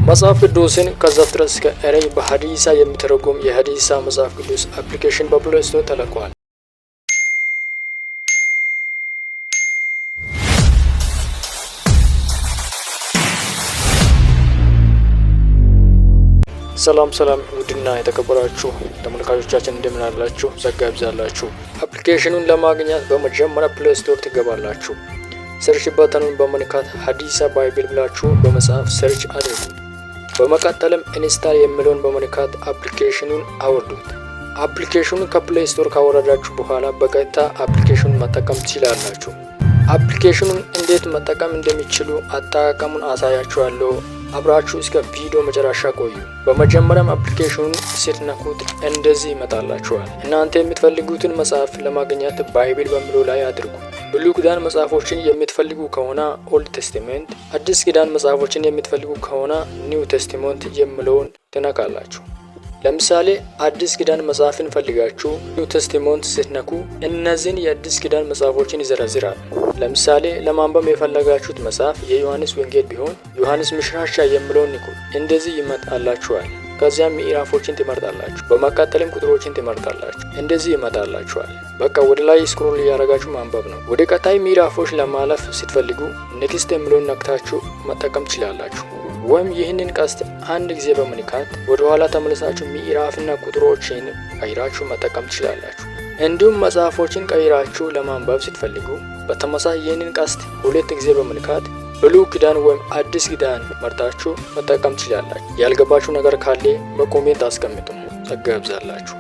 መጽሐፍ ቅዱስን ከዘፍጥረት እስከ ራዕይ በሐዲሳ የሚተረጎም የሐዲሳ መጽሐፍ ቅዱስ አፕሊኬሽን በፕሌይ ስቶር ተለቋል። ሰላም ውድና የተከበራችሁ ተመልካቾቻችን እንደምን አላችሁ? ጸጋ ይብዛላችሁ። አፕሊኬሽኑን ለማግኘት በመጀመሪያ ፕሌይ ስቶር ትገባላችሁ። ሰርች በተኑን በመንካት ሐዲሳ ባይብል ብላችሁ በመጻፍ ሰርች አድርጉ። በመቀጠልም ኢንስታል የሚለውን በመንካት አፕሊኬሽኑን አውርዱት። አፕሊኬሽኑን ከፕሌይ ስቶር ካወረዳችሁ በኋላ በቀጥታ አፕሊኬሽኑን መጠቀም ትችላላችሁ። አፕሊኬሽኑን እንዴት መጠቀም እንደሚችሉ አጠቃቀሙን አሳያችኋለሁ። አብራችሁ እስከ ቪዲዮ መጨረሻ ቆዩ። በመጀመሪያም አፕሊኬሽኑን ስትነኩት እንደዚህ ይመጣላችኋል። እናንተ የምትፈልጉትን መጽሐፍ ለማግኘት ባይብል በሚለው ላይ አድርጉ። ብሉይ ኪዳን መጽሐፎችን የምትፈልጉ ከሆነ ኦልድ ቴስቲመንት፣ አዲስ ኪዳን መጽሐፎችን የምትፈልጉ ከሆነ ኒው ቴስቲመንት የሚለውን ትነካላችሁ። ለምሳሌ አዲስ ኪዳን መጽሐፍን ፈልጋችሁ ኒው ቴስቲመንት ስትነኩ እነዚህን የአዲስ ኪዳን መጽሐፎችን ይዘረዝራል። ለምሳሌ ለማንበብ የፈለጋችሁት መጽሐፍ የዮሐንስ ወንጌል ቢሆን ዮሐንስ ምሻሻ የሚለውን ንኩ። እንደዚህ ይመጣላችኋል። ከዚያም ምዕራፎችን ትመርጣላችሁ። በመቀጠልም ቁጥሮችን ትመርጣላችሁ። እንደዚህ ይመጣላችኋል። በቃ ወደ ላይ ስክሮል እያደረጋችሁ ማንበብ ነው። ወደ ቀጣይ ምዕራፎች ለማለፍ ስትፈልጉ ኔክስት የሚለውን ነክታችሁ መጠቀም ትችላላችሁ። ወይም ይህንን ቀስት አንድ ጊዜ በመንካት ወደ ኋላ ተመልሳችሁ ምዕራፍና ቁጥሮችን ቀይራችሁ መጠቀም ትችላላችሁ። እንዲሁም መጽሐፎችን ቀይራችሁ ለማንበብ ስትፈልጉ በተመሳሳይ ይህንን ቀስት ሁለት ጊዜ በመንካት ብሉይ ኪዳን ወይም አዲስ ኪዳን መርጣችሁ መጠቀም ትችላላችሁ። ያልገባችሁ ነገር ካለ በኮሜንት አስቀምጡ። ጸጋ ይብዛላችሁ።